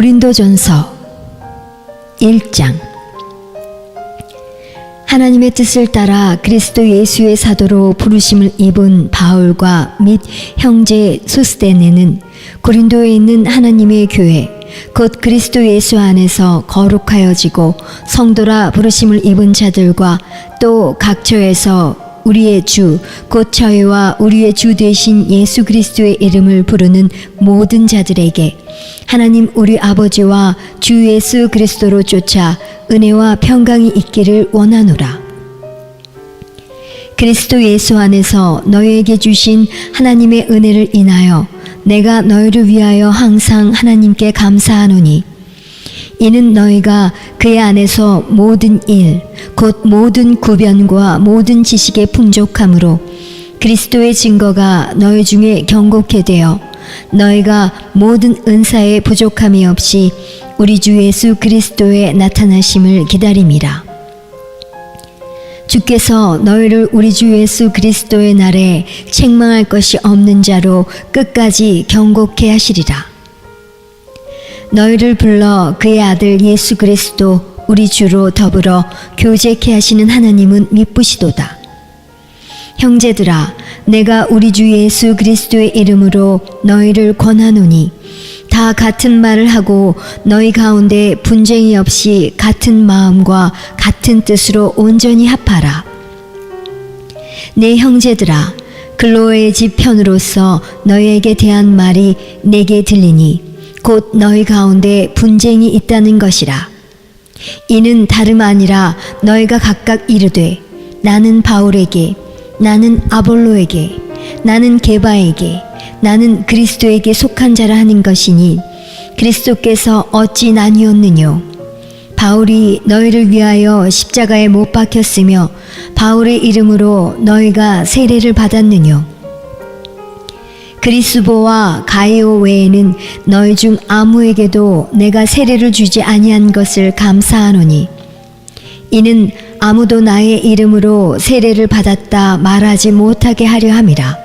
고린도전서 1장. 하나님의 뜻을 따라 그리스도 예수의 사도로 부르심을 입은 바울과 및 형제 소스데네는 고린도에 있는 하나님의 교회 곧 그리스도 예수 안에서 거룩하여지고 성도라 부르심을 입은 자들과 또 각처에서 우리의 주 곧 저희와 우리의 주 되신 예수 그리스도의 이름을 부르는 모든 자들에게 하나님 우리 아버지와 주 예수 그리스도로 쫓아 은혜와 평강이 있기를 원하노라. 그리스도 예수 안에서 너희에게 주신 하나님의 은혜를 인하여 내가 너희를 위하여 항상 하나님께 감사하노니 이는 너희가 그의 안에서 모든 일 곧 모든 구변과 모든 지식의 풍족함으로 그리스도의 증거가 너희 중에 경고케 되어 너희가 모든 은사의 부족함이 없이 우리 주 예수 그리스도의 나타나심을 기다림이라. 주께서 너희를 우리 주 예수 그리스도의 날에 책망할 것이 없는 자로 끝까지 경고케 하시리라. 너희를 불러 그의 아들 예수 그리스도 우리 주로 더불어 교제케 하시는 하나님은 미쁘시도다. 형제들아, 내가 우리 주 예수 그리스도의 이름으로 너희를 권하노니 다 같은 말을 하고 너희 가운데 분쟁이 없이 같은 마음과 같은 뜻으로 온전히 합하라. 내 형제들아, 글로의 집 편으로서 너희에게 대한 말이 내게 들리니 곧 너희 가운데 분쟁이 있다는 것이라. 이는 다름 아니라 너희가 각각 이르되 나는 바울에게, 나는 아볼로에게, 나는 게바에게, 나는 그리스도에게 속한 자라 하는 것이니 그리스도께서 어찌 나뉘었느뇨? 바울이 너희를 위하여 십자가에 못 박혔으며 바울의 이름으로 너희가 세례를 받았느뇨? 그리스보와 가이오 외에는 너희 중 아무에게도 내가 세례를 주지 아니한 것을 감사하노니 이는 아무도 나의 이름으로 세례를 받았다 말하지 못하게 하려 함이라.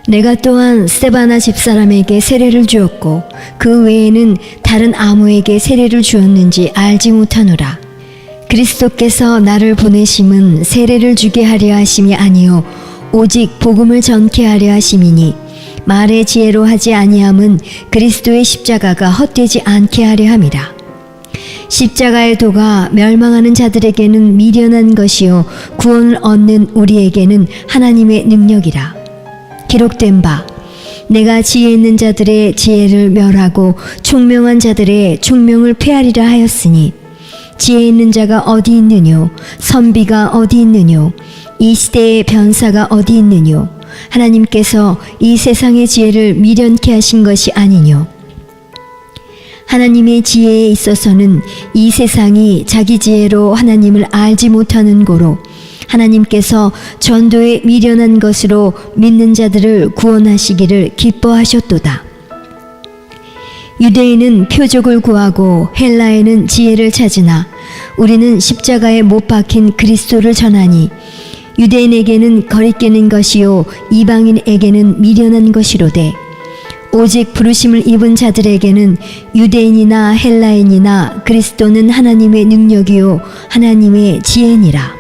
내가 또한 스데바나 집사람에게 세례를 주었고 그 외에는 다른 아무에게 세례를 주었는지 알지 못하노라. 그리스도께서 나를 보내심은 세례를 주게 하려 하심이 아니요 오직 복음을 전케 하려 하심이니 말의 지혜로 하지 아니함은 그리스도의 십자가가 헛되지 않게 하려 함이라. 십자가의 도가 멸망하는 자들에게는 미련한 것이요 구원을 얻는 우리에게는 하나님의 능력이라. 기록된 바 내가 지혜 있는 자들의 지혜를 멸하고 총명한 자들의 총명을 폐하리라 하였으니 지혜 있는 자가 어디 있느뇨? 선비가 어디 있느뇨? 이 시대의 변사가 어디 있느뇨? 하나님께서 이 세상의 지혜를 미련케 하신 것이 아니뇨. 하나님의 지혜에 있어서는 이 세상이 자기 지혜로 하나님을 알지 못하는 고로 하나님께서 전도에 미련한 것으로 믿는 자들을 구원하시기를 기뻐하셨도다. 유대인은 표적을 구하고 헬라에는 지혜를 찾으나 우리는 십자가에 못 박힌 그리스도를 전하니 유대인에게는 거리끼는 것이요 이방인에게는 미련한 것이로되 오직 부르심을 입은 자들에게는 유대인이나 헬라인이나 그리스도는 하나님의 능력이요 하나님의 지혜니라.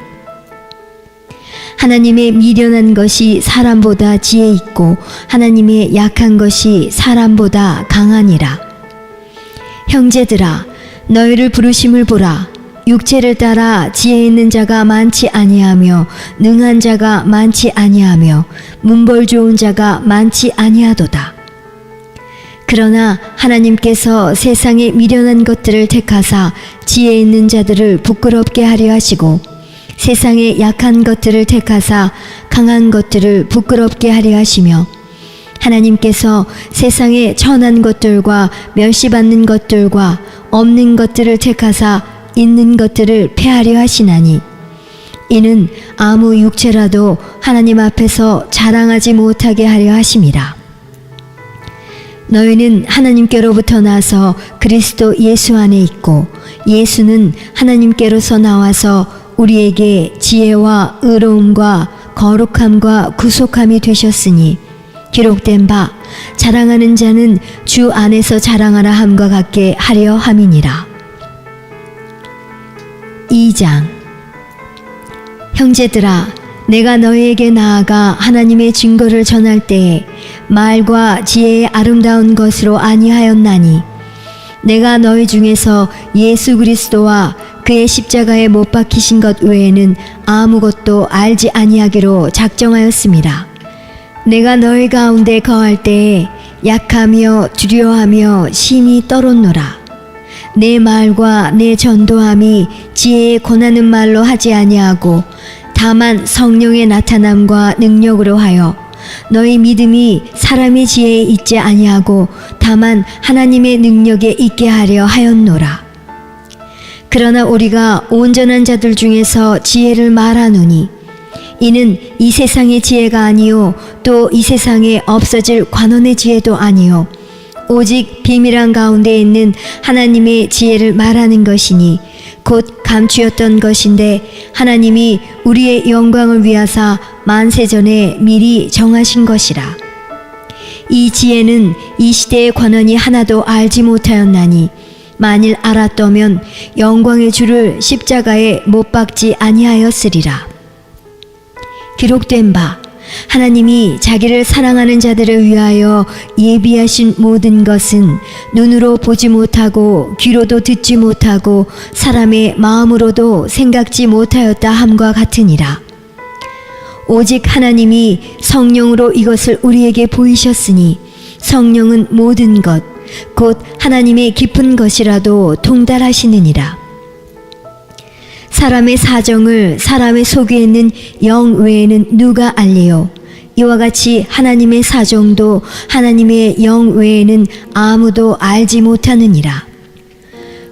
하나님의 미련한 것이 사람보다 지혜 있고 하나님의 약한 것이 사람보다 강하니라. 형제들아, 너희를 부르심을 보라. 육체를 따라 지혜 있는 자가 많지 아니하며 능한 자가 많지 아니하며 문벌 좋은 자가 많지 아니하도다. 그러나 하나님께서 세상의 미련한 것들을 택하사 지혜 있는 자들을 부끄럽게 하려 하시고 세상의 약한 것들을 택하사 강한 것들을 부끄럽게 하려 하시며 하나님께서 세상의 천한 것들과 멸시받는 것들과 없는 것들을 택하사 있는 것들을 폐하려 하시나니 이는 아무 육체라도 하나님 앞에서 자랑하지 못하게 하려 하심이라. 너희는 하나님께로부터 나서 그리스도 예수 안에 있고 예수는 하나님께로서 나와서 우리에게 지혜와 의로움과 거룩함과 구속함이 되셨으니 기록된 바 자랑하는 자는 주 안에서 자랑하라 함과 같게 하려 함이니라. 2장. 형제들아, 내가 너희에게 나아가 하나님의 증거를 전할 때에 말과 지혜의 아름다운 것으로 아니하였나니 내가 너희 중에서 예수 그리스도와 그의 십자가에 못 박히신 것 외에는 아무것도 알지 아니하기로 작정하였습니다. 내가 너희 가운데 거할 때에 약하며 두려워하며 심히 떨었노라. 내 말과 내 전도함이 지혜에 권하는 말로 하지 아니하고 다만 성령의 나타남과 능력으로 하여 너희 믿음이 사람의 지혜에 있지 아니하고 다만 하나님의 능력에 있게 하려 하였노라. 그러나 우리가 온전한 자들 중에서 지혜를 말하노니 이는 이 세상의 지혜가 아니요 또 이 세상에 없어질 관원의 지혜도 아니요 오직 비밀한 가운데 있는 하나님의 지혜를 말하는 것이니 곧 감추었던 것인데 하나님이 우리의 영광을 위하사 만세전에 미리 정하신 것이라. 이 지혜는 이 시대의 관원이 하나도 알지 못하였나니 만일 알았더면 영광의 주를 십자가에 못 박지 아니하였으리라. 기록된 바 하나님이 자기를 사랑하는 자들을 위하여 예비하신 모든 것은 눈으로 보지 못하고 귀로도 듣지 못하고 사람의 마음으로도 생각지 못하였다 함과 같으니라. 오직 하나님이 성령으로 이것을 우리에게 보이셨으니 성령은 모든 것 곧 하나님의 깊은 것이라도 통달하시느니라. 사람의 사정을 사람의 속에 있는 영 외에는 누가 알리요? 이와 같이 하나님의 사정도 하나님의 영 외에는 아무도 알지 못하느니라.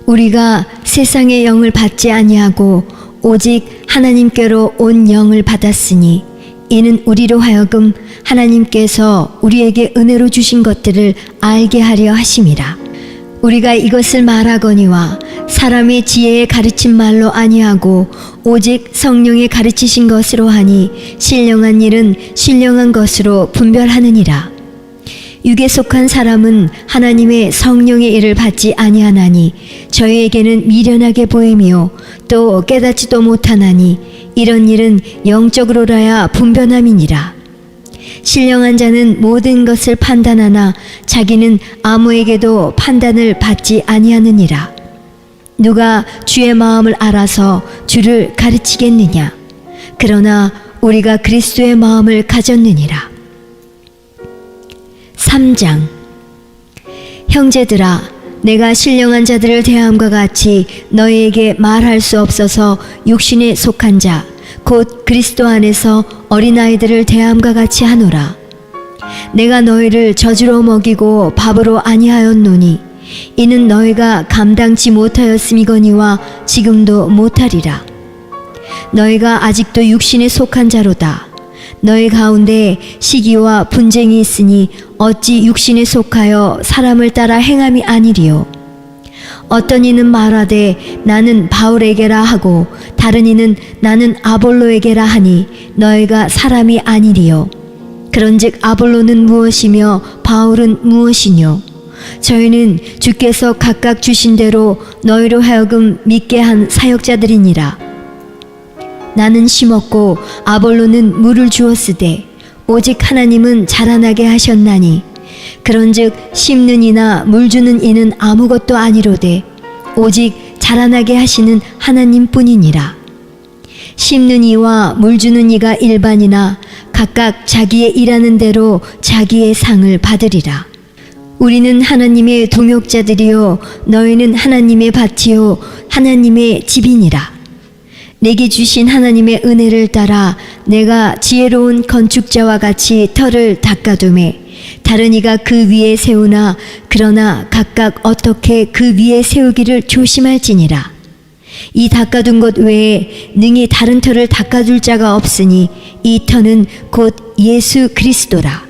우리가 세상의 영을 받지 아니하고 오직 하나님께로 온 영을 받았으니 이는 우리로 하여금 하나님께서 우리에게 은혜로 주신 것들을 알게 하려 하심이라. 우리가 이것을 말하거니와 사람의 지혜에 가르친 말로 아니하고 오직 성령의 가르치신 것으로 하니 신령한 일은 신령한 것으로 분별하느니라. 육에 속한 사람은 하나님의 성령의 일을 받지 아니하나니 저희에게는 미련하게 보이며 또 깨닫지도 못하나니 이런 일은 영적으로라야 분별함이니라. 신령한 자는 모든 것을 판단하나 자기는 아무에게도 판단을 받지 아니하느니라. 누가 주의 마음을 알아서 주를 가르치겠느냐? 그러나 우리가 그리스도의 마음을 가졌느니라. 3장. 형제들아, 내가 신령한 자들을 대함과 같이 너희에게 말할 수 없어서 육신에 속한 자 곧 그리스도 안에서 어린아이들을 대함과 같이 하노라. 내가 너희를 젖으로 먹이고 밥으로 아니하였노니 이는 너희가 감당치 못하였음이거니와 지금도 못하리라. 너희가 아직도 육신에 속한 자로다. 너희 가운데 시기와 분쟁이 있으니 어찌 육신에 속하여 사람을 따라 행함이 아니리요. 어떤 이는 말하되 나는 바울에게라 하고 다른 이는 나는 아볼로에게라 하니 너희가 사람이 아니리요. 그런즉 아볼로는 무엇이며 바울은 무엇이뇨? 저희는 주께서 각각 주신 대로 너희로 하여금 믿게 한 사역자들이니라. 나는 심었고 아볼로는 물을 주었으되 오직 하나님은 자라나게 하셨나니 그런즉 심는 이나 물 주는 이는 아무것도 아니로되 오직 자라나게 하시는 하나님뿐이니라. 심는 이와 물 주는 이가 일반이나 각각 자기의 일하는 대로 자기의 상을 받으리라. 우리는 하나님의 동역자들이요 너희는 하나님의 밭이요 하나님의 집이니라. 내게 주신 하나님의 은혜를 따라 내가 지혜로운 건축자와 같이 터를 닦아두매 다른 이가 그 위에 세우나 그러나 각각 어떻게 그 위에 세우기를 조심할지니라. 이 닦아둔 것 외에 능히 다른 터를 닦아둘 자가 없으니 이 터는 곧 예수 그리스도라.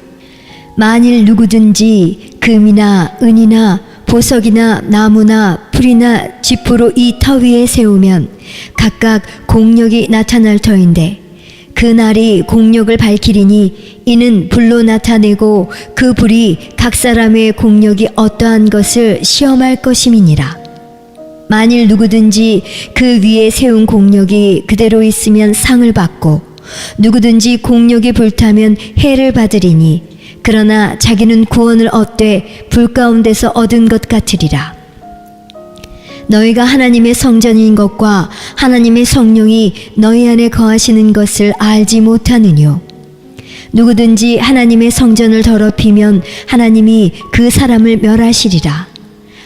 만일 누구든지 금이나 은이나 보석이나 나무나 풀이나 짚으로 이 터 위에 세우면 각각 공력이 나타날 터인데 그 날이 공력을 밝히리니 이는 불로 나타내고 그 불이 각 사람의 공력이 어떠한 것을 시험할 것임이니라. 만일 누구든지 그 위에 세운 공력이 그대로 있으면 상을 받고 누구든지 공력이 불타면 해를 받으리니 그러나 자기는 구원을 얻되 불 가운데서 얻은 것 같으리라. 너희가 하나님의 성전인 것과 하나님의 성령이 너희 안에 거하시는 것을 알지 못하느뇨. 누구든지 하나님의 성전을 더럽히면 하나님이 그 사람을 멸하시리라.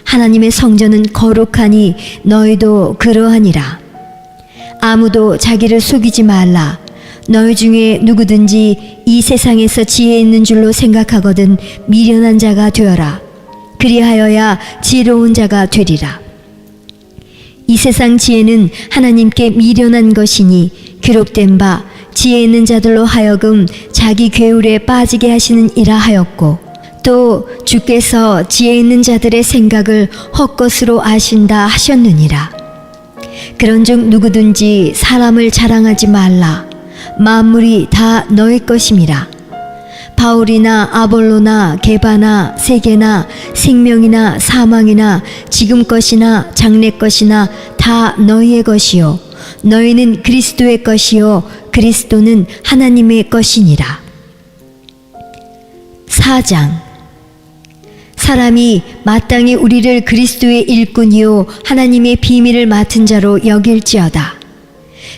하나님의 성전은 거룩하니 너희도 그러하니라. 아무도 자기를 속이지 말라. 너희 중에 누구든지 이 세상에서 지혜 있는 줄로 생각하거든 미련한 자가 되어라. 그리하여야 지혜로운 자가 되리라. 이 세상 지혜는 하나님께 미련한 것이니 기록된 바 지혜 있는 자들로 하여금 자기 괴울에 빠지게 하시는 이라 하였고 또 주께서 지혜 있는 자들의 생각을 헛것으로 아신다 하셨느니라. 그런즉 누구든지 사람을 자랑하지 말라. 만물이 다 너의 것임이라. 바울이나 아볼로나 게바나 세계나 생명이나 사망이나 지금 것이나 장래 것이나 다 너희의 것이요 너희는 그리스도의 것이요 그리스도는 하나님의 것이니라. 4장. 사람이 마땅히 우리를 그리스도의 일꾼이요 하나님의 비밀을 맡은 자로 여길지어다.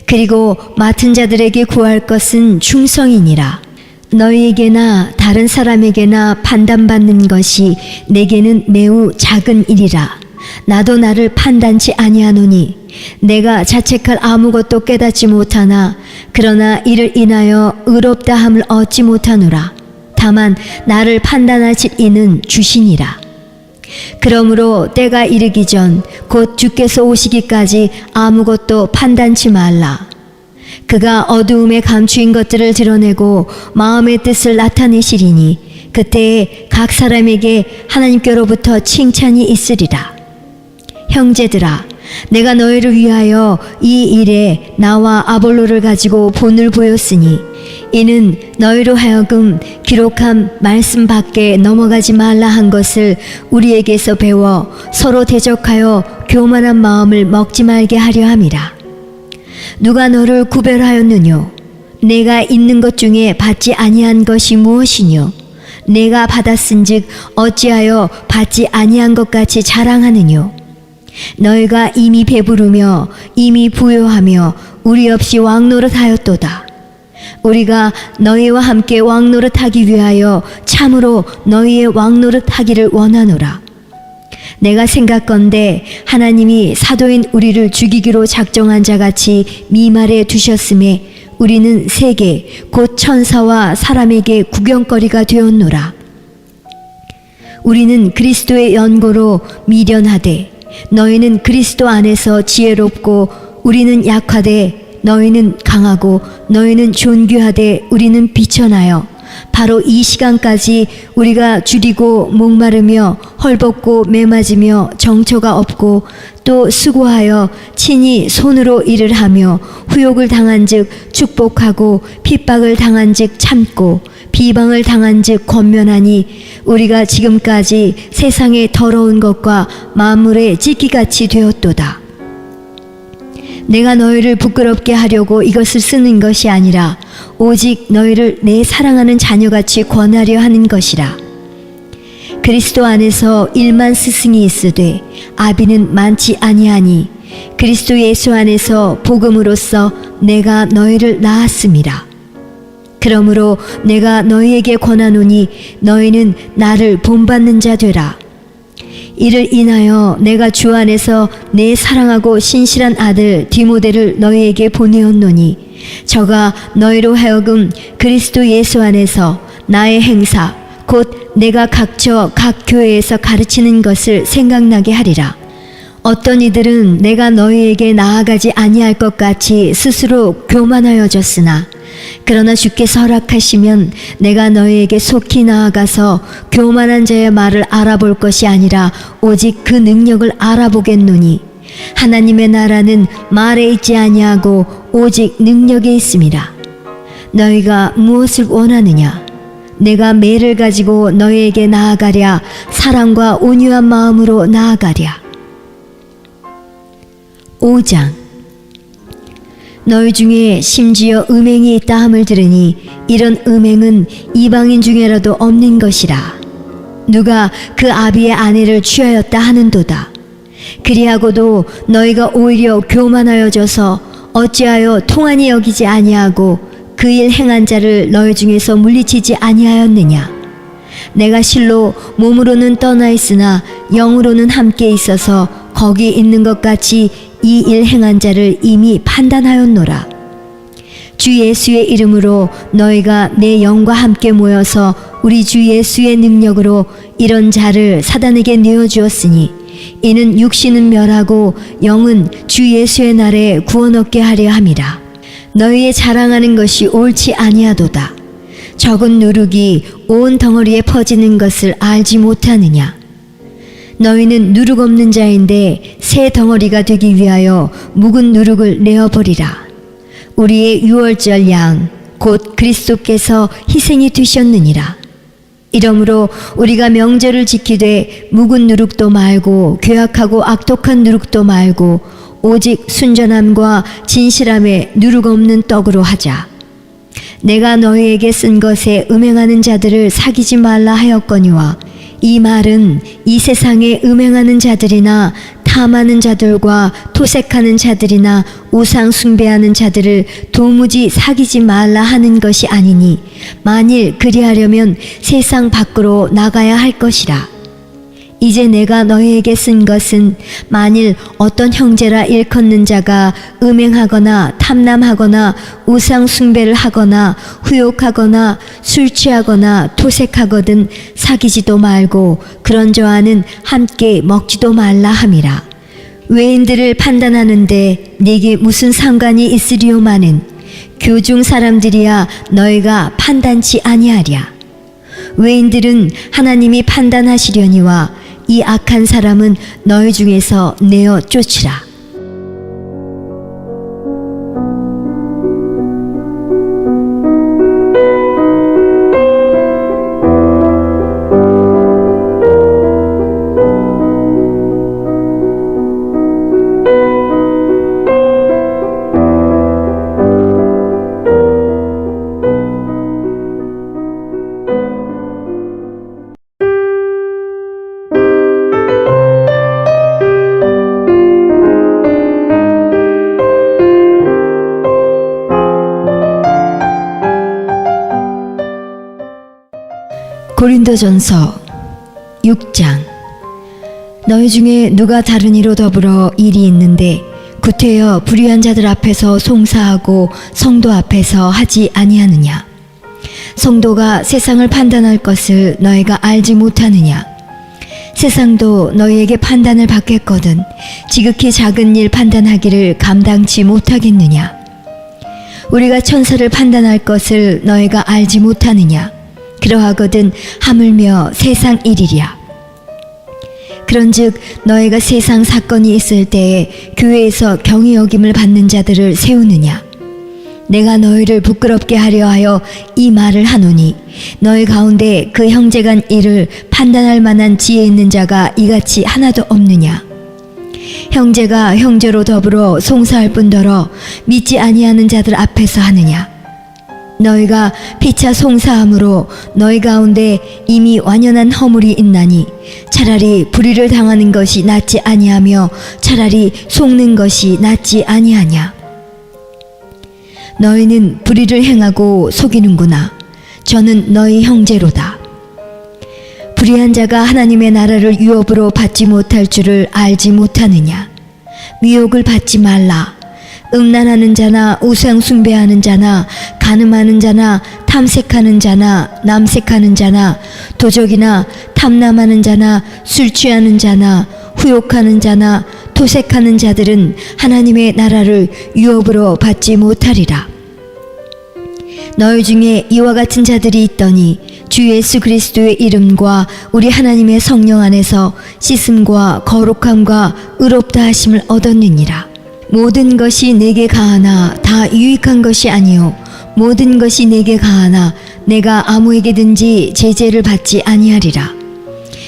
그리고 맡은 자들에게 구할 것은 충성이니라. 너희에게나 다른 사람에게나 판단받는 것이 내게는 매우 작은 일이라. 나도 나를 판단치 아니하노니 내가 자책할 아무것도 깨닫지 못하나 그러나 이를 인하여 의롭다 함을 얻지 못하노라. 다만 나를 판단하실 이는 주시니라. 그러므로 때가 이르기 전 곧 주께서 오시기까지 아무것도 판단치 말라. 그가 어두움에 감추인 것들을 드러내고 마음의 뜻을 나타내시리니 그때에 각 사람에게 하나님께로부터 칭찬이 있으리라. 형제들아, 내가 너희를 위하여 이 일에 나와 아볼로를 가지고 본을 보였으니 이는 너희로 하여금 기록한 말씀 밖에 넘어가지 말라 한 것을 우리에게서 배워 서로 대적하여 교만한 마음을 먹지 말게 하려 함이라. 누가 너를 구별하였느뇨? 내가 있는 것 중에 받지 아니한 것이 무엇이뇨? 내가 받았은즉 어찌하여 받지 아니한 것 같이 자랑하느뇨? 너희가 이미 배부르며 이미 부요하며 우리 없이 왕노릇하였도다. 우리가 너희와 함께 왕노릇하기 위하여 참으로 너희의 왕노릇하기를 원하노라. 내가 생각건대 하나님이 사도인 우리를 죽이기로 작정한 자같이 미말에 두셨음에 우리는 세계 곧 천사와 사람에게 구경거리가 되었노라. 우리는 그리스도의 연고로 미련하되 너희는 그리스도 안에서 지혜롭고 우리는 약하되 너희는 강하고 너희는 존귀하되 우리는 비천하여 바로 이 시간까지 우리가 줄이고 목마르며 헐벗고 매맞으며 정처가 없고 또 수고하여 친히 손으로 일을 하며 후욕을 당한즉 축복하고 핍박을 당한즉 참고 비방을 당한즉 권면하니 우리가 지금까지 세상의 더러운 것과 만물의 찢기같이 되었도다. 내가 너희를 부끄럽게 하려고 이것을 쓰는 것이 아니라 오직 너희를 내 사랑하는 자녀같이 권하려 하는 것이라. 그리스도 안에서 1만 스승이 있으되 아비는 많지 아니하니 그리스도 예수 안에서 복음으로써 내가 너희를 낳았음이라. 그러므로 내가 너희에게 권하노니 너희는 나를 본받는 자 되라. 이를 인하여 내가 주 안에서 내 사랑하고 신실한 아들 디모데를 너희에게 보내었노니 저가 너희로 하여금 그리스도 예수 안에서 나의 행사 곧 내가 각처 각 교회에서 가르치는 것을 생각나게 하리라. 어떤 이들은 내가 너희에게 나아가지 아니할 것 같이 스스로 교만하여졌으나 그러나 주께서 허락하시면 내가 너희에게 속히 나아가서 교만한 자의 말을 알아볼 것이 아니라 오직 그 능력을 알아보겠노니 하나님의 나라는 말에 있지 아니하고 오직 능력에 있음이라. 너희가 무엇을 원하느냐? 내가 매를 가지고 너희에게 나아가랴, 사랑과 온유한 마음으로 나아가랴. 5장. 너희 중에 심지어 음행이 있다 함을 들으니 이런 음행은 이방인 중에라도 없는 것이라. 누가 그 아비의 아내를 취하였다 하는도다. 그리하고도 너희가 오히려 교만하여져서 어찌하여 통한이 여기지 아니하고 그 일 행한 자를 너희 중에서 물리치지 아니하였느냐? 내가 실로 몸으로는 떠나 있으나 영으로는 함께 있어서 거기 있는 것 같이 이 일 행한 자를 이미 판단하였노라. 주 예수의 이름으로 너희가 내 영과 함께 모여서 우리 주 예수의 능력으로 이런 자를 사단에게 내어주었으니 이는 육신은 멸하고 영은 주 예수의 날에 구원 얻게 하려 함이라. 너희의 자랑하는 것이 옳지 아니하도다. 적은 누룩이 온 덩어리에 퍼지는 것을 알지 못하느냐? 너희는 누룩 없는 자인데 새 덩어리가 되기 위하여 묵은 누룩을 내어버리라. 우리의 유월절 양 곧 그리스도께서 희생이 되셨느니라. 이러므로 우리가 명절을 지키되 묵은 누룩도 말고 괴악하고 악독한 누룩도 말고 오직 순전함과 진실함에 누룩 없는 떡으로 하자. 내가 너희에게 쓴 것에 음행하는 자들을 사귀지 말라 하였거니와 이 말은 이 세상에 음행하는 자들이나 탐하는 자들과 토색하는 자들이나 우상 숭배하는 자들을 도무지 사귀지 말라 하는 것이 아니니 만일 그리하려면 세상 밖으로 나가야 할 것이라. 이제 내가 너희에게 쓴 것은 만일 어떤 형제라 일컫는 자가 음행하거나 탐남하거나 우상 숭배를 하거나 후욕하거나 술 취하거나 토색하거든 사귀지도 말고 그런 저와는 함께 먹지도 말라 함이라. 외인들을 판단하는데 네게 무슨 상관이 있으리요마는 교중 사람들이야 너희가 판단치 아니하랴. 외인들은 하나님이 판단하시려니와 이 악한 사람은 너희 중에서 내어 쫓으라. 고린도전서 6장. 너희 중에 누가 다른 이로 더불어 일이 있는데 구태여 불의한 자들 앞에서 송사하고 성도 앞에서 하지 아니하느냐? 성도가 세상을 판단할 것을 너희가 알지 못하느냐? 세상도 너희에게 판단을 받겠거든 지극히 작은 일 판단하기를 감당치 못하겠느냐? 우리가 천사를 판단할 것을 너희가 알지 못하느냐? 그러하거든 하물며 세상 일이랴. 그런즉 너희가 세상 사건이 있을 때에 교회에서 경히 여김을 받는 자들을 세우느냐? 내가 너희를 부끄럽게 하려 하여 이 말을 하노니 너희 가운데 그 형제 간 일을 판단할 만한 지혜 있는 자가 이같이 하나도 없느냐? 형제가 형제로 더불어 송사할 뿐더러 믿지 아니하는 자들 앞에서 하느냐? 너희가 피차 송사함으로 너희 가운데 이미 완연한 허물이 있나니 차라리 불의를 당하는 것이 낫지 아니하며 차라리 속는 것이 낫지 아니하냐? 너희는 불의를 행하고 속이는구나. 저는 너희 형제로다. 불의한 자가 하나님의 나라를 유업으로 받지 못할 줄을 알지 못하느냐? 미혹을 받지 말라. 음란하는 자나 우상 숭배하는 자나 간음하는 자나 탐색하는 자나 남색하는 자나 도적이나 탐남하는 자나 술 취하는 자나 후욕하는 자나 토색하는 자들은 하나님의 나라를 유업으로 받지 못하리라. 너희 중에 이와 같은 자들이 있더니 주 예수 그리스도의 이름과 우리 하나님의 성령 안에서 씻음과 거룩함과 의롭다 하심을 얻었느니라. 모든 것이 내게 가하나 다 유익한 것이 아니요 모든 것이 내게 가하나 내가 아무에게든지 제재를 받지 아니하리라.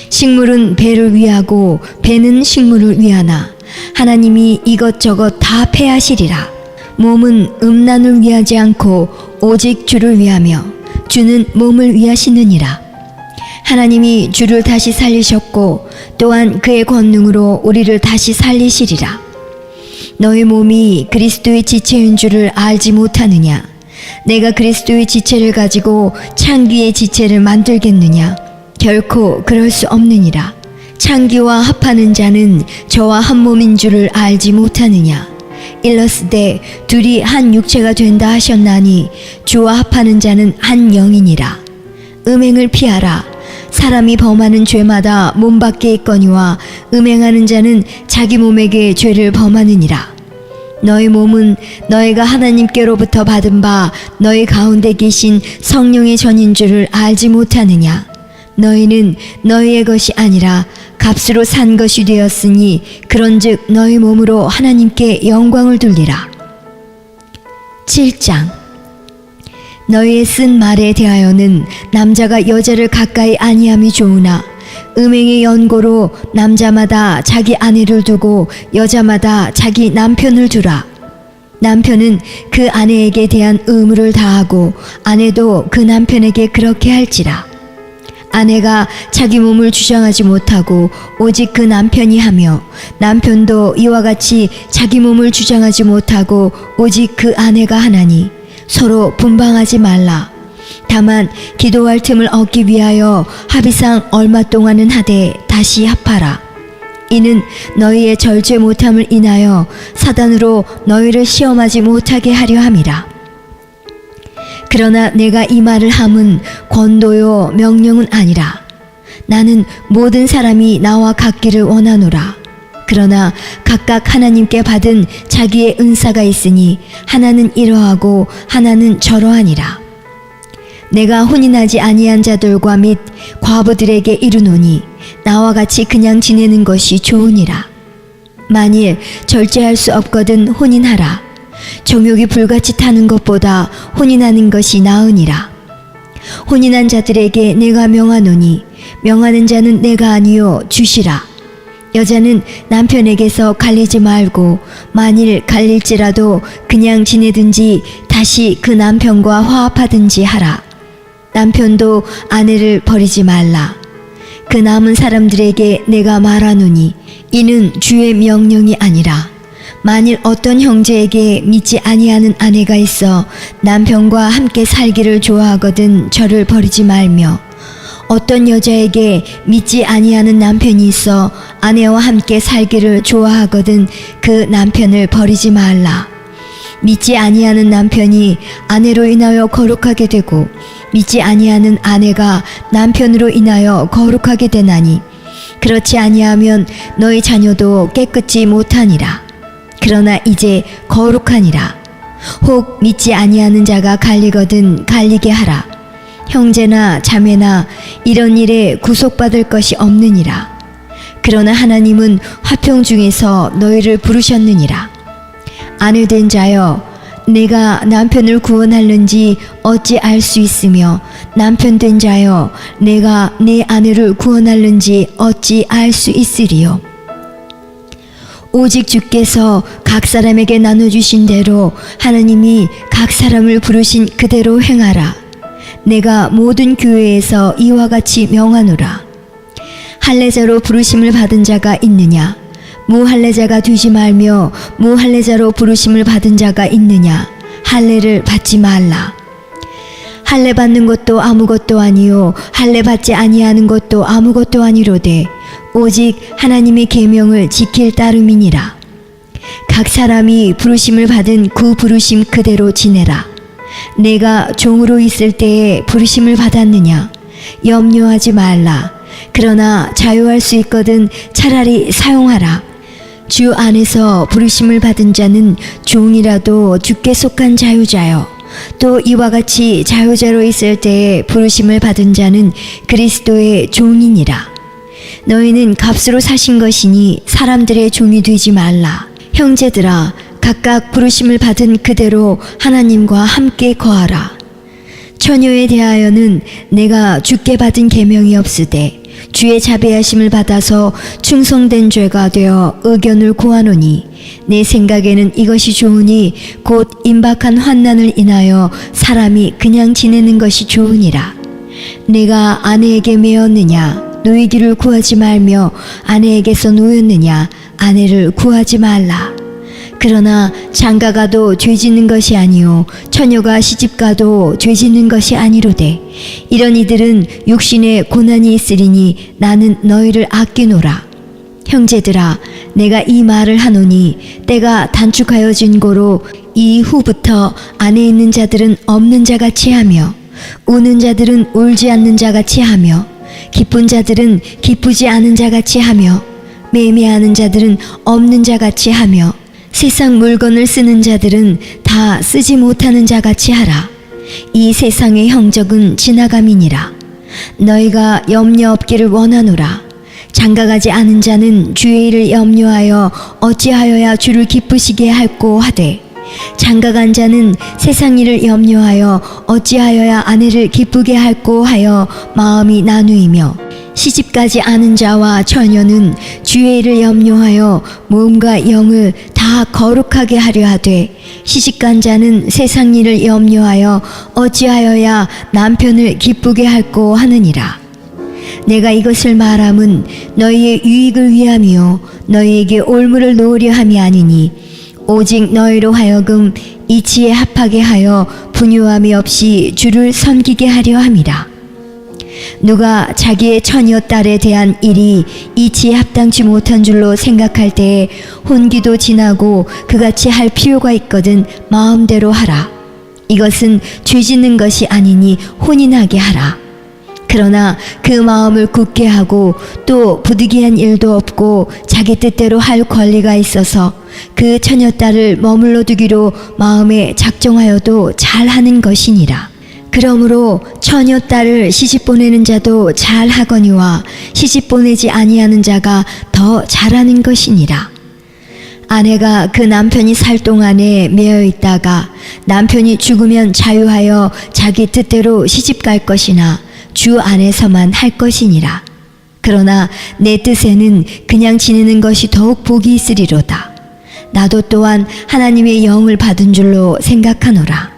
식물은 배를 위하고 배는 식물을 위하나 하나님이 이것저것 다 패하시리라. 몸은 음란을 위하지 않고 오직 주를 위하며 주는 몸을 위하시느니라. 하나님이 주를 다시 살리셨고 또한 그의 권능으로 우리를 다시 살리시리라. 너희 몸이 그리스도의 지체인 줄을 알지 못하느냐? 내가 그리스도의 지체를 가지고 창기의 지체를 만들겠느냐? 결코 그럴 수 없느니라. 창기와 합하는 자는 저와 한 몸인 줄을 알지 못하느냐? 일러스되 둘이 한 육체가 된다 하셨나니 주와 합하는 자는 한 영이니라. 음행을 피하라. 사람이 범하는 죄마다 몸 밖에 있거니와 음행하는 자는 자기 몸에게 죄를 범하느니라. 너희 몸은 너희가 하나님께로부터 받은 바 너희 가운데 계신 성령의 전인 줄을 알지 못하느냐? 너희는 너희의 것이 아니라 값으로 산 것이 되었으니 그런즉 너희 몸으로 하나님께 영광을 돌리라. 7장. 너희의 쓴 말에 대하여는 남자가 여자를 가까이 아니함이 좋으나 음행의 연고로 남자마다 자기 아내를 두고 여자마다 자기 남편을 두라. 남편은 그 아내에게 대한 의무를 다하고 아내도 그 남편에게 그렇게 할지라. 아내가 자기 몸을 주장하지 못하고 오직 그 남편이 하며 남편도 이와 같이 자기 몸을 주장하지 못하고 오직 그 아내가 하나니 서로 분방하지 말라. 다만 기도할 틈을 얻기 위하여 합의상 얼마 동안은 하되 다시 합하라. 이는 너희의 절제 못함을 인하여 사단으로 너희를 시험하지 못하게 하려 함이라. 그러나 내가 이 말을 함은 권도요 명령은 아니라. 나는 모든 사람이 나와 같기를 원하노라. 그러나 각각 하나님께 받은 자기의 은사가 있으니 하나는 이러하고 하나는 저러하니라. 내가 혼인하지 아니한 자들과 및 과부들에게 이르노니 나와 같이 그냥 지내는 것이 좋으니라. 만일 절제할 수 없거든 혼인하라. 정욕이 불같이 타는 것보다 혼인하는 것이 나으니라. 혼인한 자들에게 내가 명하노니 명하는 자는 내가 아니요 주시라. 여자는 남편에게서 갈리지 말고 만일 갈릴지라도 그냥 지내든지 다시 그 남편과 화합하든지 하라. 남편도 아내를 버리지 말라. 그 남은 사람들에게 내가 말하노니 이는 주의 명령이 아니라. 만일 어떤 형제에게 믿지 아니하는 아내가 있어 남편과 함께 살기를 좋아하거든 저를 버리지 말며 어떤 여자에게 믿지 아니하는 남편이 있어 아내와 함께 살기를 좋아하거든 그 남편을 버리지 말라. 믿지 아니하는 남편이 아내로 인하여 거룩하게 되고 믿지 아니하는 아내가 남편으로 인하여 거룩하게 되나니 그렇지 아니하면 너희 자녀도 깨끗이 못하니라. 그러나 이제 거룩하니라. 혹 믿지 아니하는 자가 갈리거든 갈리게 하라. 형제나 자매나 이런 일에 구속받을 것이 없느니라. 그러나 하나님은 화평 중에서 너희를 부르셨느니라. 아내 된 자여 내가 남편을 구원할는지 어찌 알 수 있으며 남편 된 자여 내가 내 아내를 구원할는지 어찌 알 수 있으리요. 오직 주께서 각 사람에게 나눠주신 대로 하나님이 각 사람을 부르신 그대로 행하라. 내가 모든 교회에서 이와 같이 명하노라. 할례자로 부르심을 받은 자가 있느냐? 무할례자가 되지 말며 무할례자로 부르심을 받은 자가 있느냐? 할례를 받지 말라. 할례 받는 것도 아무것도 아니요 할례 받지 아니하는 것도 아무것도 아니로되 오직 하나님의 계명을 지킬 따름이니라. 각 사람이 부르심을 받은 그 부르심 그대로 지내라. 내가 종으로 있을 때에 부르심을 받았느냐? 염려하지 말라. 그러나 자유할 수 있거든 차라리 사용하라. 주 안에서 부르심을 받은 자는 종이라도 주께 속한 자유자요. 또 이와 같이 자유자로 있을 때에 부르심을 받은 자는 그리스도의 종이니라. 너희는 값으로 사신 것이니 사람들의 종이 되지 말라. 형제들아, 각각 부르심을 받은 그대로 하나님과 함께 거하라. 처녀에 대하여는 내가 주께 받은 계명이 없으되 주의 자비하심을 받아서 충성된 죄가 되어 의견을 구하노니 내 생각에는 이것이 좋으니 곧 임박한 환난을 인하여 사람이 그냥 지내는 것이 좋으니라. 내가 아내에게 매었느냐 노이기를 구하지 말며 아내에게서 놓였느냐 아내를 구하지 말라. 그러나 장가가도 죄짓는 것이 아니요 처녀가 시집가도 죄짓는 것이 아니로되 이런 이들은 육신에 고난이 있으리니 나는 너희를 아끼노라. 형제들아 내가 이 말을 하노니 때가 단축하여진 고로 이후부터 안에 있는 자들은 없는 자같이 하며 우는 자들은 울지 않는 자같이 하며 기쁜 자들은 기쁘지 않은 자같이 하며 매매하는 자들은 없는 자같이 하며 세상 물건을 쓰는 자들은 다 쓰지 못하는 자같이 하라. 이 세상의 형적은 지나감이니라. 너희가 염려 없기를 원하노라. 장가가지 않은 자는 주의 일을 염려하여 어찌하여야 주를 기쁘시게 할꼬 하되 장가간 자는 세상 일을 염려하여 어찌하여야 아내를 기쁘게 할꼬 하여 마음이 나누이며 시집가지 않은 자와 처녀는 주의 일을 염려하여 몸과 영을 다 거룩하게 하려 하되 시집간 자는 세상 일을 염려하여 어찌하여야 남편을 기쁘게 할꼬 하느니라. 내가 이것을 말함은 너희의 유익을 위함이요 너희에게 올무를 놓으려 함이 아니니 오직 너희로 하여금 이치에 합하게 하여 분유함이 없이 주를 섬기게 하려 함이라. 누가 자기의 처녀 딸에 대한 일이 이치에 합당치 못한 줄로 생각할 때에 혼기도 지나고 그같이 할 필요가 있거든 마음대로 하라. 이것은 죄짓는 것이 아니니 혼인하게 하라. 그러나 그 마음을 굳게 하고 또 부득이한 일도 없고 자기 뜻대로 할 권리가 있어서 그 처녀딸을 머물러 두기로 마음에 작정하여도 잘하는 것이니라. 그러므로 처녀딸을 시집 보내는 자도 잘하거니와 시집 보내지 아니하는 자가 더 잘하는 것이니라. 아내가 그 남편이 살 동안에 매여 있다가 남편이 죽으면 자유하여 자기 뜻대로 시집 갈 것이나 주 안에서만 할 것이니라. 그러나 내 뜻에는 그냥 지내는 것이 더욱 복이 있으리로다. 나도 또한 하나님의 영을 받은 줄로 생각하노라.